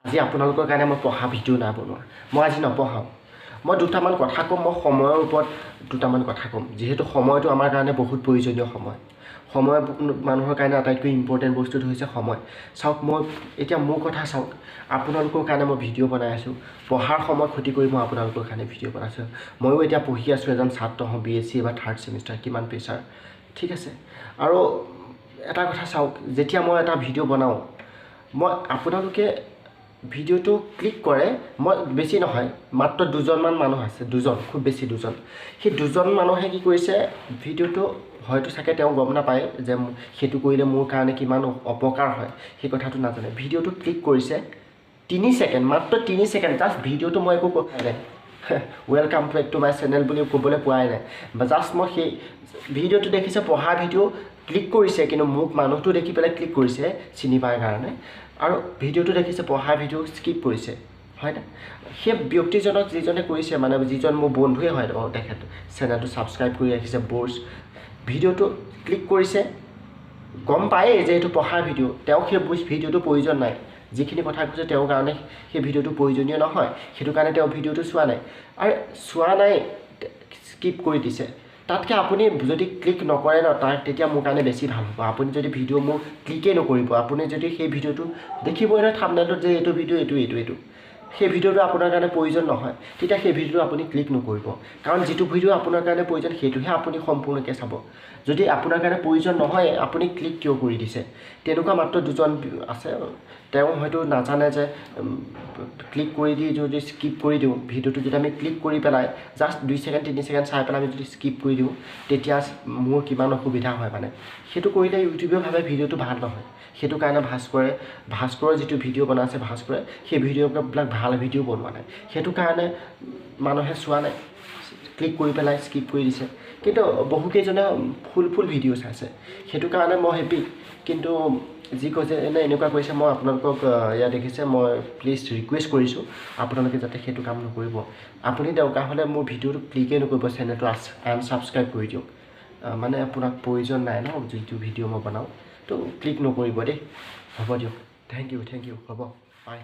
আজি আপোনালোকৰ কাৰণে মই পঢ়া ভিডিঅ' নাই বনোৱা মই আজি নপঢ়াওঁ মই দুটামান কথা ক'ম মই সময়ৰ ওপৰত দুটামান কথা ক'ম যিহেতু সময়টো আমাৰ কাৰণে বহুত প্ৰয়োজনীয় সময় মানুহৰ কাৰণে আটাইতকৈ ইম্পৰ্টেণ্ট বস্তুটো হৈছে সময় চাওক মই এতিয়া মোৰ কথা চাওক আপোনালোকৰ কাৰণে মই ভিডিঅ' বনাই আছোঁ পঢ়াৰ সময় ক্ষতি কৰি মই আপোনালোকৰ কাৰণে ভিডিঅ' বনাইছোঁ ময়ো এতিয়া পঢ়ি আছোঁ এজন ছাত্ৰ হওঁ BSc এবাৰ 3rd ছেমিষ্টাৰ কিমান প্ৰেছাৰ ঠিক আছে আৰু এটা কথা চাওক যেতিয়া মই এটা ভিডিঅ' বনাওঁ মই আপোনালোকে ভিডিঅ'টো ক্লিক কৰে মই বেছি নহয় মাত্ৰ দুজনমান মানুহ আছে দুজন খুব বেছি দুজন সেই দুজন মানুহে কি কৰিছে ভিডিঅ'টো হয়তো চাগে তেওঁ গম নাপায় যে সেইটো কৰিলে মোৰ কাৰণে কিমান অপকাৰ হয় সেই কথাটো নাজানে ভিডিঅ'টো ক্লিক কৰিছে 3 ছেকেণ্ড মাত্ৰ 3 ছেকেণ্ড জাষ্ট ভিডিঅ'টো মই একো কোৱা নাই welcome back to my channel বুলি ক'বলৈ পোৱাই নাই বা জাষ্ট মই সেই ভিডিঅ'টো দেখিছে পঢ়া ভিডিঅ' ক্লিক কৰিছে কিন্তু মোক মানুহটো দেখি পেলাই ক্লিক কৰিছে চিনি পায় কাৰণে আৰু ভিডিঅ'টো দেখিছে পঢ়া ভিডিঅ' স্কিপ কৰিছে হয়নে সেই ব্যক্তিজনক যিজনে কৰিছে মানে যিজন মোৰ বন্ধুৱে হয় তেখেত চেনেলটো ছাবস্ক্ৰাইব কৰি ৰাখিছে বৰ্ছ ভিডিঅ'টো ক্লিক কৰিছে গম পায়েই যে এইটো পঢ়া ভিডিঅ' তেওঁ সেই ভিডিঅ'টো প্ৰয়োজন নাই যিখিনি কথা কৈছে তেওঁৰ কাৰণে সেই ভিডিঅ'টো প্ৰয়োজনীয় নহয় সেইটো কাৰণে তেওঁ ভিডিঅ'টো চোৱা নাই আৰু চোৱা নাই স্কিপ কৰি দিছে তাতকৈ আপুনি যদি ক্লিক নকৰে ন তাৰ তেতিয়া মোৰ কাৰণে বেছি ভাল হ'ব আপুনি যদি ভিডিঅ' মোক ক্লিকেই নকৰিব আপুনি যদি সেই ভিডিঅ'টো দেখিবই নহয় থাম্বনেইলত যে এইটো ভিডিঅ' এইটো সেই ভিডিঅ'টো আপোনাৰ কাৰণে প্ৰয়োজন নহয় তেতিয়া সেই ভিডিঅ'টো আপুনি ক্লিক নকৰিব কাৰণ যিটো ভিডিঅ' আপোনাৰ কাৰণে প্ৰয়োজন সেইটোহে আপুনি সম্পূৰ্ণকৈ চাব যদি আপোনাৰ কাৰণে প্ৰয়োজন নহয় আপুনি ক্লিক কিয় কৰি দিছে তেনেকুৱা মাত্ৰ দুজন আছে তেওঁ হয়তো নাজানে যে ক্লিক কৰি দি যদি স্কিপ কৰি দিওঁ ভিডিঅ'টো যদি আমি ক্লিক কৰি পেলাই জাষ্ট 2 ছেকেণ্ড 3 ছেকেণ্ড চাই পেলাই আমি যদি স্কিপ কৰি দিওঁ তেতিয়া মোৰ কিমান অসুবিধা হয় মানে সেইটো কৰিলে ইউটিউবে ভাবে ভিডিঅ'টো ভাল নহয় সেইটো কাৰণে ভাস্কৰে যিটো ভিডিঅ' বনাইছে ভাস্কৰে সেই ভিডিঅ'বিলাক ভাল ভিডিঅ' বনোৱা নাই সেইটো কাৰণে মানুহে চোৱা নাই ক্লিক কৰি পেলাই স্কিপ কৰি দিছে কিন্তু বহুকেইজনে ফুল ভিডিঅ' চাইছে সেইটো কাৰণে মই হেপী কিন্তু যি কৈছে এনেকুৱা কৈছে মই আপোনালোকক ইয়াত দেখিছে মই প্লিজ ৰিকুৱেষ্ট কৰিছোঁ আপোনালোকে যাতে সেইটো কাম নকৰিব আপুনি দৰকাৰ হ'লে মোৰ ভিডিঅ'টো ক্লিকেই নকৰিব চেনেলটো আনছাবস্ক্ৰাইব কৰি দিয়ক মানে আপোনাক প্ৰয়োজন নাই ন যিটো ভিডিঅ' মই বনাওঁ তো ক্লিক নকৰিব দেই হ'ব দিয়ক থেংক ইউ হ'ব বাই